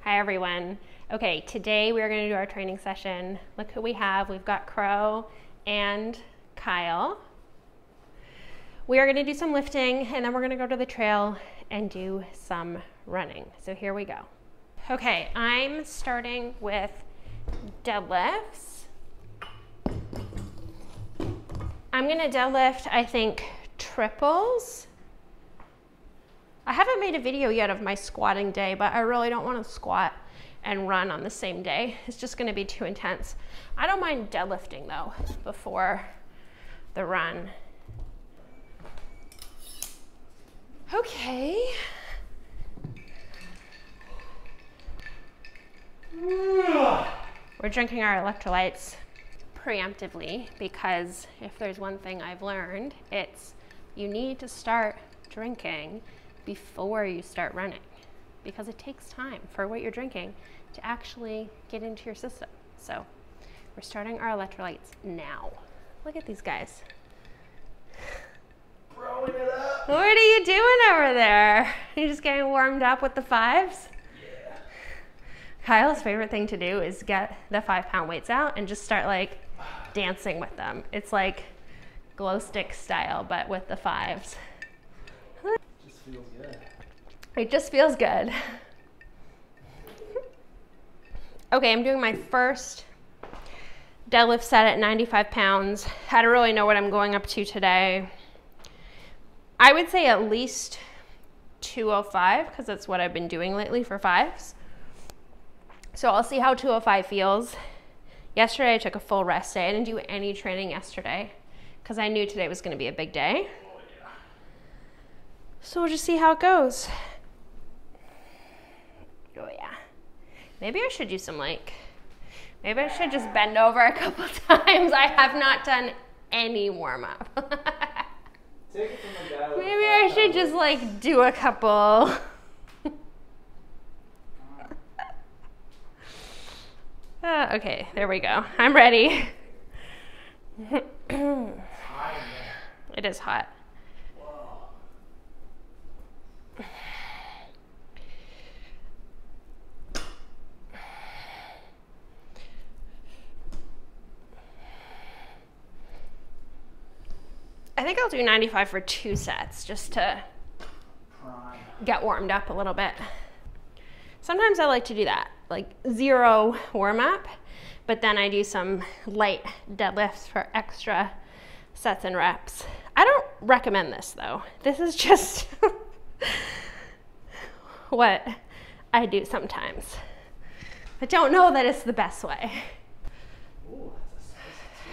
Hi everyone. Okay, today we are going to do our training session. Look who we have. We've got Crow and Kyle. We are going to do some lifting and then we're going to go to the trail and do some running. So here we go. Okay, I'm starting with deadlifts. I'm going to deadlift, I think, triples. I haven't made a video yet of my squatting day, but I really don't want to squat and run on the same day. It's just going to be too intense. I don't mind deadlifting though before the run. Okay. We're drinking our electrolytes preemptively because if there's one thing I've learned, it's you need to start drinking before you start running because it takes time for what you're drinking to actually get into your system. So we're starting our electrolytes now. Look at these guys. Throwing it up. What are you doing over there? You just getting warmed up with the fives? Yeah. Kyle's favorite thing to do is get the 5-pound weights out and just start like dancing with them. It's like glow stick style, but with the fives. Feels good. It just feels good. Okay, I'm doing my first deadlift set at 95 pounds. I don't really know what I'm going up to today. I would say at least 205 because that's what I've been doing lately for fives. So I'll see how 205 feels. Yesterday I took a full rest day. I didn't do any training yesterday because I knew today was going to be a big day. So we'll just see how it goes. Oh yeah. Maybe I should do some maybe I should just bend over a couple times. I have not done any warm up. Take it from the guy with Maybe I should just do a couple. Okay, there we go. I'm ready. It is hot. I think I'll do 95 for 2 sets just to get warmed up a little bit. Sometimes I like to do that, like 0 warm up, but then I do some light deadlifts for extra sets and reps. I don't recommend this though. This is just what I do sometimes. I don't know that it's the best way. Ooh, that's a spicy tea.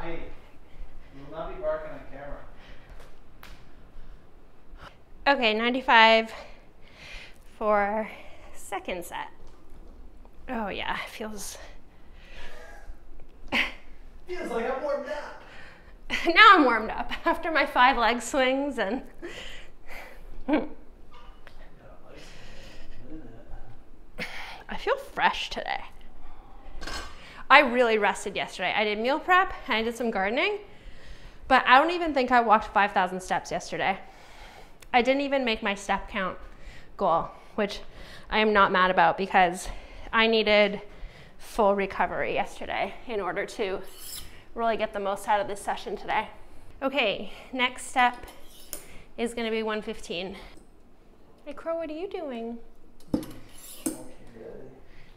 Hey, you will not be barking on camera. Okay, 95 for second set. Oh yeah, it feels like I'm warmed up. Now I'm warmed up after my 5 leg swings and I feel fresh today. I really rested yesterday. I did meal prep and I did some gardening, but I don't even think I walked 5,000 steps yesterday. I didn't even make my step count goal, which I am not mad about because I needed full recovery yesterday in order to really get the most out of this session today. Okay, next step is going to be 115. Hey Crow, what are you doing?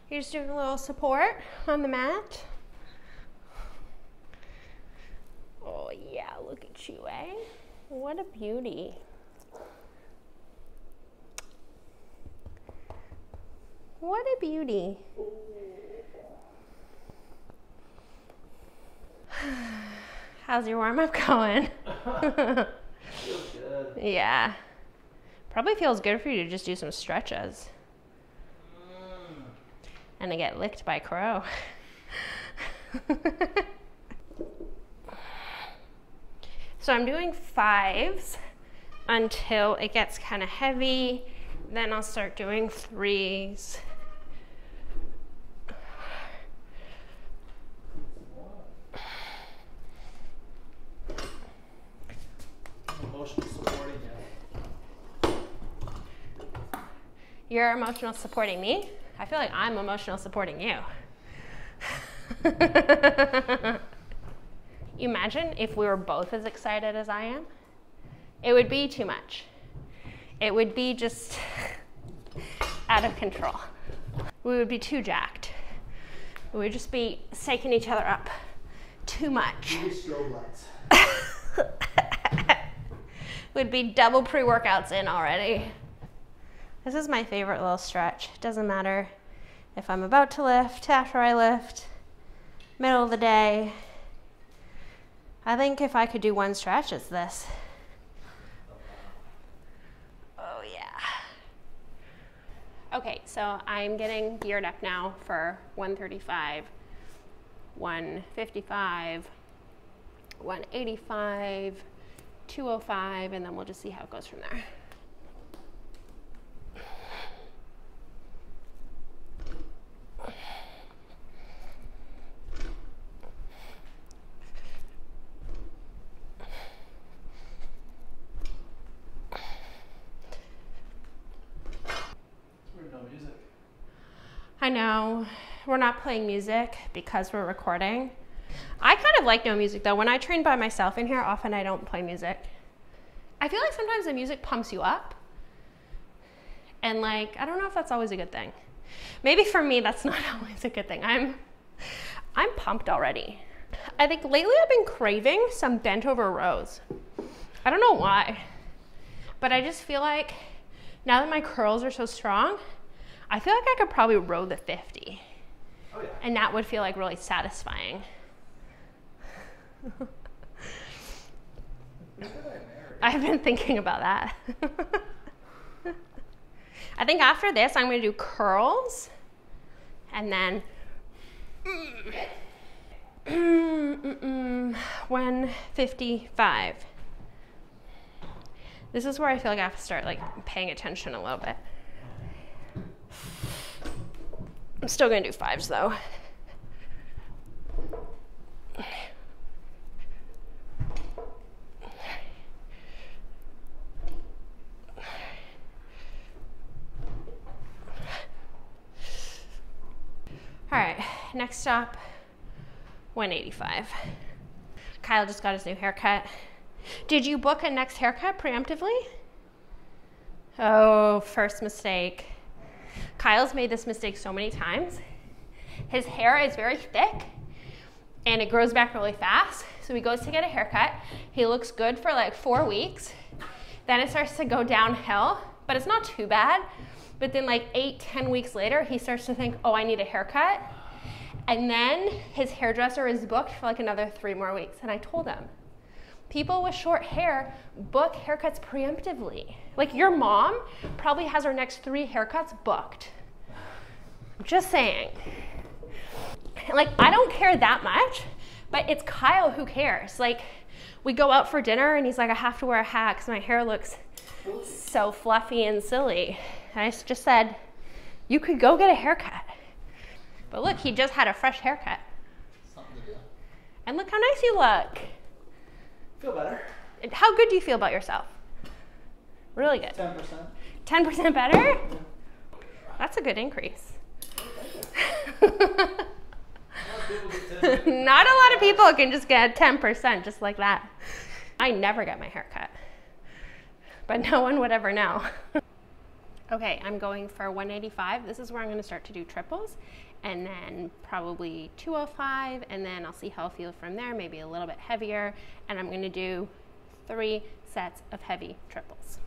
You're just doing a little support on the mat? Oh yeah, look at you, eh? What a beauty. What a beauty. How's your warm-up going? Feels good. Yeah. Probably feels good for you to just do some stretches. And to get licked by Crow. So I'm doing 5s until it gets kind of heavy. Then I'll start doing 3s. Emotional supporting you. You're emotional supporting me? I feel like I'm emotional supporting you. Imagine if we were both as excited as I am. It would be too much. It would be just out of control. We would be too jacked. We would just be shaking each other up too much. Maybe strobe lights. Would be double pre-workouts in already. This is my favorite little stretch. It doesn't matter if I'm about to lift, after I lift, middle of the day. I think if I could do one stretch, it's this. Oh yeah. Okay, so I'm getting geared up now for 135, 155, 185, 205, and then we'll just see how it goes from there. I know, we're not playing music because we're recording. I kind of like no music though. When I train by myself in here, often I don't play music. I feel like sometimes the music pumps you up. And like, I don't know if that's always a good thing. Maybe for me, that's not always a good thing. I'm pumped already. I think lately I've been craving some bent over rows. I don't know why, but I just feel like now that my curls are so strong, I feel like I could probably row the 50. Oh, yeah. And that would feel like really satisfying. I've been thinking about that. I think after this, I'm going to do curls and then 155. This is where I feel like I have to start like paying attention a little bit. I'm still going to do 5s though. All right, next up, 185. Kyle just got his new haircut. Did you book a next haircut preemptively? Oh, first mistake. Kyle's made this mistake so many times. His hair is very thick and it grows back really fast. So he goes to get a haircut. He looks good for like 4 weeks. Then it starts to go downhill, but it's not too bad. But then like 8-10 weeks later, he starts to think, oh, I need a haircut. And then his hairdresser is booked for like another 3 more weeks. And I told him, people with short hair book haircuts preemptively. Like your mom probably has her next 3 haircuts booked. I'm just saying. Like, I don't care that much, but it's Kyle who cares. Like, we go out for dinner and he's like, I have to wear a hat because my hair looks so fluffy and silly. And I just said, you could go get a haircut. But look, he just had a fresh haircut. Something to do. And look how nice you look. Feel better. How good do you feel about yourself? Really good. 10%. 10% better? Yeah. That's a good increase. Not a lot of people can just get 10% just like that. I never get my hair cut, but no one would ever know. Okay, I'm going for 185. This is where I'm going to start to do triples, and then probably 205, and then I'll see how I feel from there, maybe a little bit heavier, and I'm going to do 3 sets of heavy triples.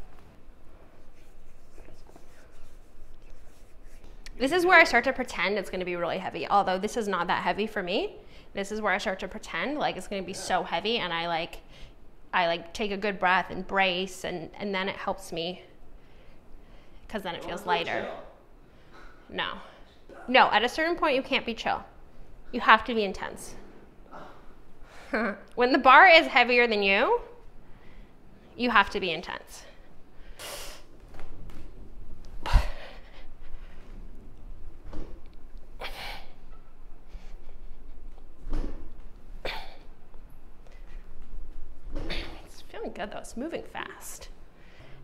This is where I start to pretend it's going to be really heavy, although this is not that heavy for me. This is where I start to pretend like it's going to be so heavy, and I take a good breath and brace, and then it helps me because then it feels lighter. No, at a certain point you can't be chill. You have to be intense. When the bar is heavier than you, you have to be intense. doing good though. It's moving fast.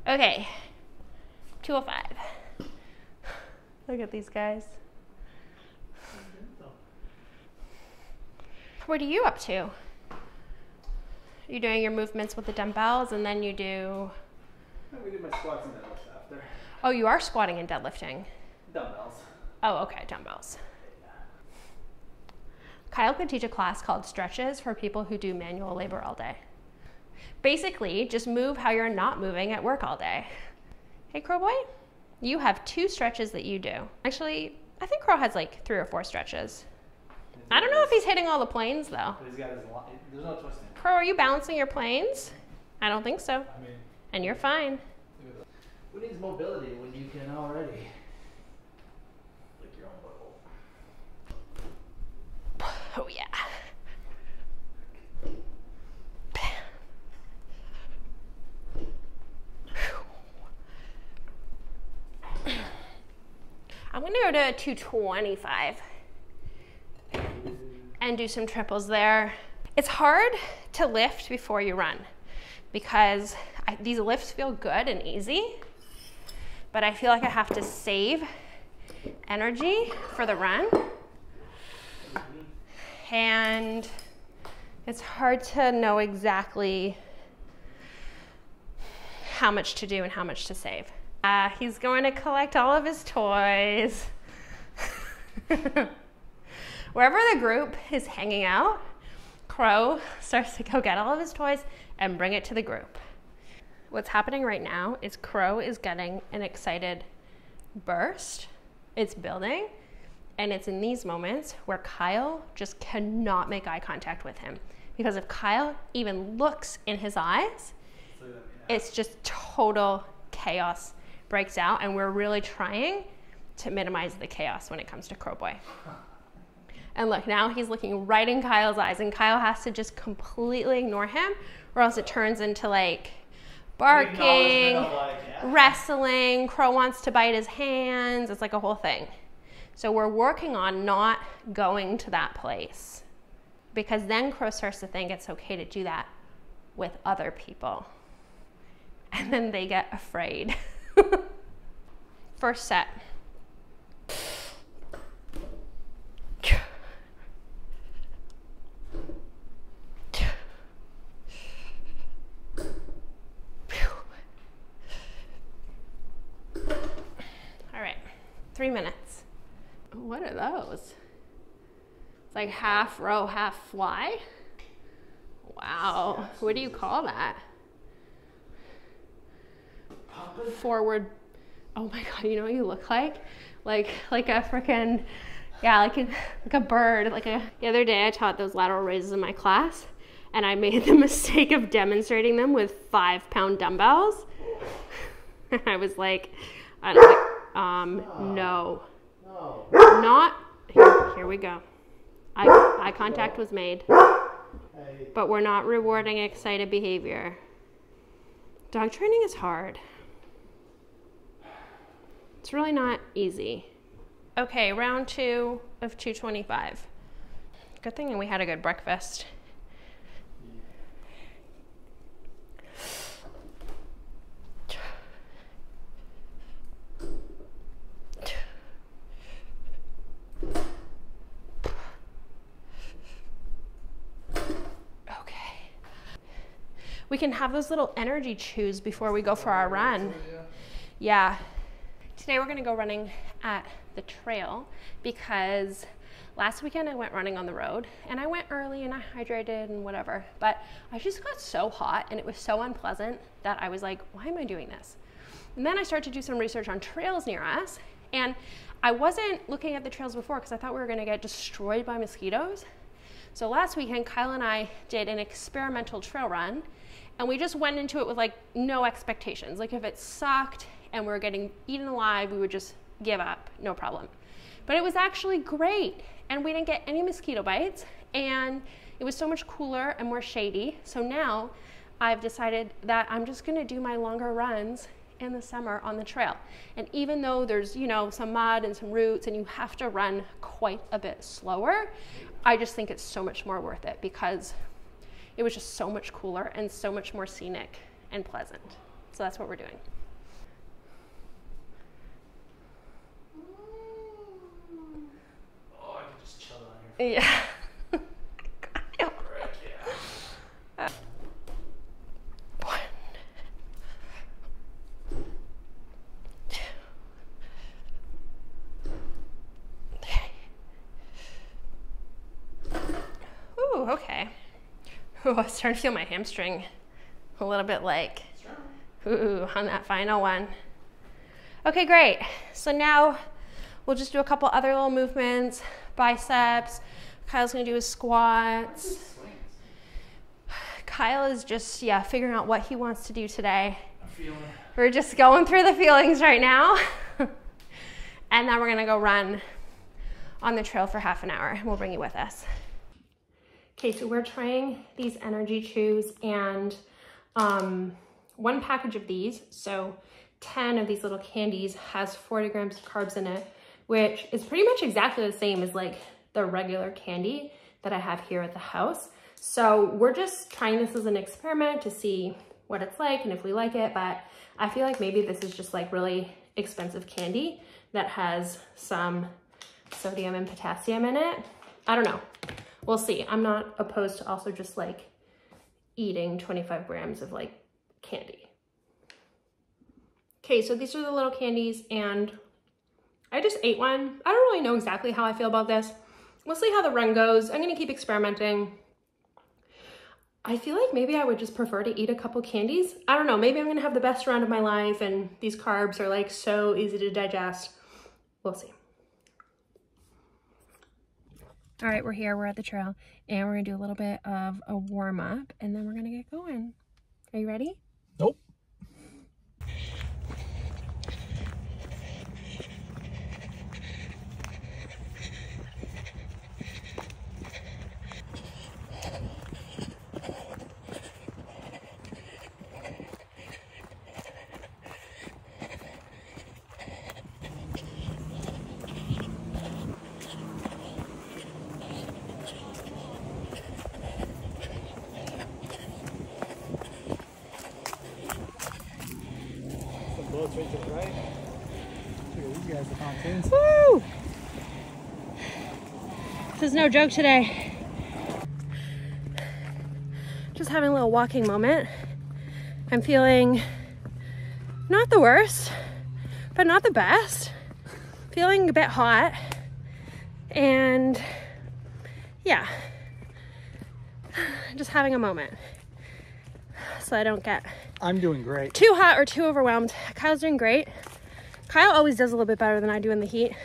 Okay, 205. Look at these guys. What are you up to? You're doing your movements with the dumbbells, and then you do... We do my squats and deadlifts after. Oh, you are squatting and deadlifting. Dumbbells. Oh, okay, dumbbells. Kyle could teach a class called Stretches for people who do manual labor all day. Basically, just move how you're not moving at work all day. Hey, Crow Boy, you have 2 stretches that you do. Actually, I think Crow has like 3 or 4 stretches. I don't know if he's hitting all the planes though. But he's got his there's no twisting. Crow, are you balancing your planes? I don't think so. I mean, And you're fine. who needs mobility when you can already lick your own butthole? Oh yeah. I'm gonna go to 225 and do some triples there. It's hard to lift before you run because these lifts feel good and easy, but I feel like I have to save energy for the run. And it's hard to know exactly how much to do and how much to save. He's going to collect all of his toys. Wherever the group is hanging out, Crow starts to go get all of his toys and bring it to the group. What's happening right now is Crow is getting an excited burst. It's building, and it's in these moments where Kyle just cannot make eye contact with him. Because if Kyle even looks in his eyes, it's just total chaos breaks out, and we're really trying to minimize the chaos when it comes to Crow Boy. And look, now he's looking right in Kyle's eyes, and Kyle has to just completely ignore him, or else it turns into like barking, wrestling. Crow wants to bite his hands. It's like a whole thing. So we're working on not going to that place, because then Crow starts to think it's okay to do that with other people. And then they get afraid. First set. All right, 3 minutes. What are those? It's like half row, half fly. Wow, what do you call that? Forward. Oh my God, you know what you look like? Like a freaking, yeah, like a bird. The other day I taught those lateral raises in my class, and I made the mistake of demonstrating them with 5-pound dumbbells. And I was like, no. Not, here we go. Eye contact was made, but we're not rewarding excited behavior. Dog training is hard. It's really not easy. Okay, round 2 of 225. Good thing we had a good breakfast. Okay. We can have those little energy chews before we go for our run. Yeah. Today we're gonna go running at the trail because last weekend I went running on the road, and I went early and I hydrated and whatever, but I just got so hot and it was so unpleasant that I was like, why am I doing this? And then I started to do some research on trails near us, and I wasn't looking at the trails before because I thought we were gonna get destroyed by mosquitoes. So last weekend, Kyle and I did an experimental trail run, and we just went into it with like no expectations. Like if it sucked and we were getting eaten alive, we would just give up, no problem. But it was actually great, and we didn't get any mosquito bites, and it was so much cooler and more shady. So now I've decided that I'm just gonna do my longer runs in the summer on the trail. And even though there's, you know, some mud and some roots and you have to run quite a bit slower, I just think it's so much more worth it because it was just so much cooler and so much more scenic and pleasant. So that's what we're doing. Oh, I could just chill down here. Yeah. Ooh, okay. Ooh, I'm starting to feel my hamstring a little bit like, ooh, on that final one. Okay, great. So now we'll just do a couple other little movements, biceps. Kyle's gonna do his squats. Kyle is just, figuring out what he wants to do today. I'm feeling it. We're just going through the feelings right now. And then we're gonna go run on the trail for half an hour, and we'll bring you with us. Okay, so we're trying these energy chews, and one package of these, so 10 of these little candies, has 40 grams of carbs in it, which is pretty much exactly the same as like the regular candy that I have here at the house. So we're just trying this as an experiment to see what it's like and if we like it, but I feel like maybe this is just like really expensive candy that has some sodium and potassium in it. I don't know. We'll see. I'm not opposed to also just like eating 25 grams of like candy. Okay, so these are the little candies, and I just ate one. I don't really know exactly how I feel about this. We'll see how the run goes. I'm gonna keep experimenting. I feel like maybe I would just prefer to eat a couple candies. I don't know, maybe I'm gonna have the best run of my life and these carbs are like so easy to digest. We'll see. All right, we're here, we're at the trail, and we're gonna do a little bit of a warm up, and then we're gonna get going. Are you ready? Nope. Bullets right to the right. Look at these guys, the pontoons. Woo! This is no joke today. Just having a little walking moment. I'm feeling not the worst, but not the best. Feeling a bit hot. And yeah, just having a moment so I don't get I'm doing great. too hot or too overwhelmed. Kyle's doing great. Kyle always does a little bit better than I do in the heat.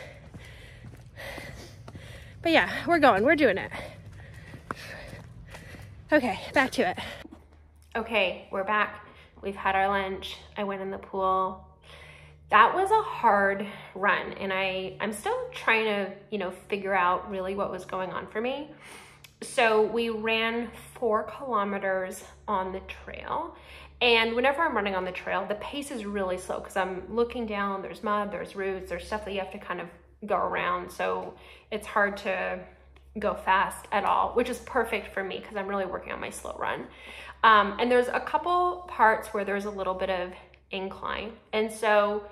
But yeah, we're going, we're doing it. Okay, back to it. Okay, we're back. We've had our lunch. I went in the pool. That was a hard run, and I'm still trying to, figure out really what was going on for me. So we ran 4 kilometers on the trail. And whenever I'm running on the trail, the pace is really slow because I'm looking down, there's mud, there's roots, there's stuff that you have to kind of go around. So it's hard to go fast at all, which is perfect for me because I'm really working on my slow run. And there's a couple parts where there's a little bit of incline. And so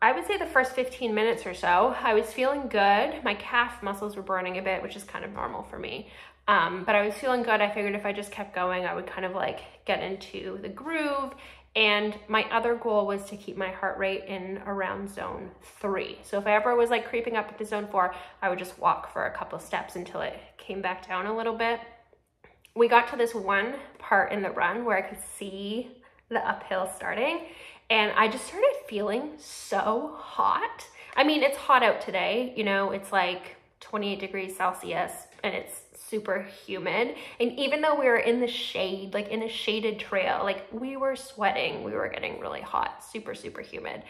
I would say the first 15 minutes or so, I was feeling good. My calf muscles were burning a bit, which is kind of normal for me. But I was feeling good. I figured if I just kept going, I would kind of like get into the groove. And my other goal was to keep my heart rate in around zone 3. So if I ever was like creeping up into zone 4, I would just walk for a couple of steps until it came back down a little bit. We got to this one part in the run where I could see the uphill starting, and I just started feeling so hot. I mean, it's hot out today, it's like 28 degrees Celsius and it's super humid. And even though we were in the shade, like in a shaded trail, like we were sweating, we were getting really hot, super, super humid.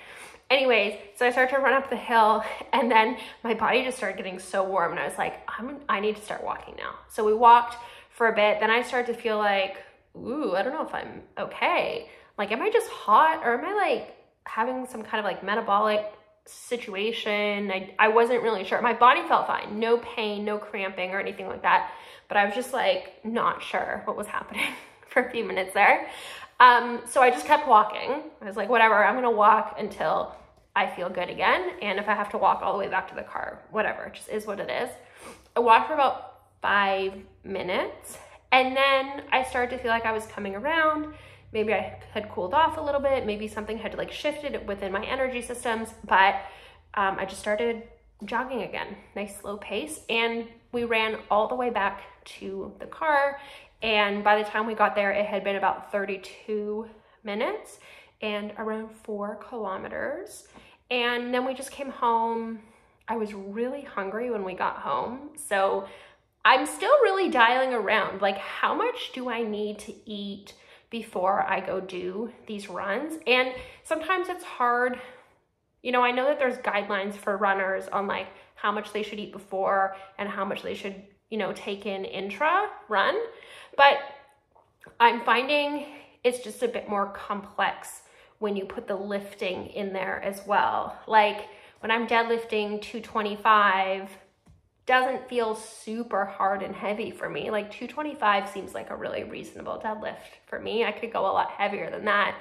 Anyways, so I started to run up the hill, and then my body just started getting so warm, and I was like, I need to start walking now. So we walked for a bit. Then I started to feel like, ooh, I don't know if I'm okay. Like, am I just hot, or am I like having some kind of like metabolic situation. I wasn't really sure. My body felt fine, no pain, no cramping or anything like that, but I was just like not sure what was happening for a few minutes there. So I just kept walking. I was like, whatever, I'm gonna walk until I feel good again, and if I have to walk all the way back to the car, whatever, it just is what it is. I walked for about 5 minutes, and then I started to feel like I was coming around. Maybe I had cooled off a little bit, maybe something had like shifted within my energy systems, but I just started jogging again, nice slow pace, and we ran all the way back to the car, and by the time we got there, it had been about 32 minutes and around 4 kilometers, and then we just came home. I was really hungry when we got home, so I'm still really dialing around, like how much do I need to eat before I go do these runs? And sometimes it's hard. You know, I know that there's guidelines for runners on like how much they should eat before and how much they should, you know, take in intra run, but I'm finding it's just a bit more complex when you put the lifting in there as well. Like when I'm deadlifting 225, doesn't feel super hard and heavy for me. Like 225 seems like a really reasonable deadlift for me. I could go a lot heavier than that.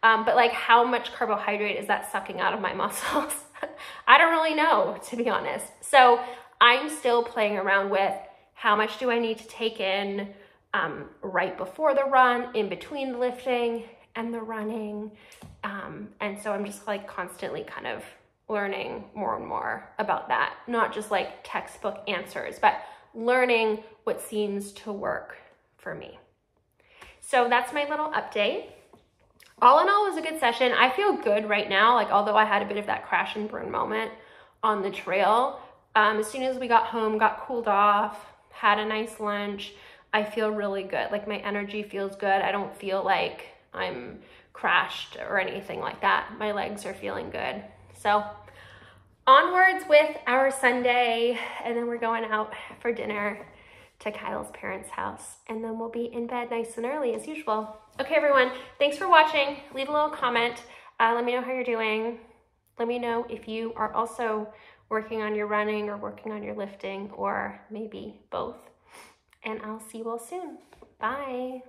But like how much carbohydrate is that sucking out of my muscles? I don't really know, to be honest. So I'm still playing around with how much do I need to take in right before the run, in between the lifting and the running. And so I'm just like constantly kind of learning more and more about that. Not just like textbook answers, but learning what seems to work for me. So that's my little update. All in all, it was a good session. I feel good right now, like although I had a bit of that crash and burn moment on the trail. As soon as we got home, got cooled off, had a nice lunch, I feel really good. Like my energy feels good. I don't feel like I'm crashed or anything like that. My legs are feeling good. So onwards with our Sunday, and then we're going out for dinner to Kyle's parents' house, and then we'll be in bed nice and early as usual. Okay, everyone, thanks for watching. Leave a little comment. Let me know how you're doing. Let me know if you are also working on your running or working on your lifting, or maybe both. And I'll see you all soon. Bye.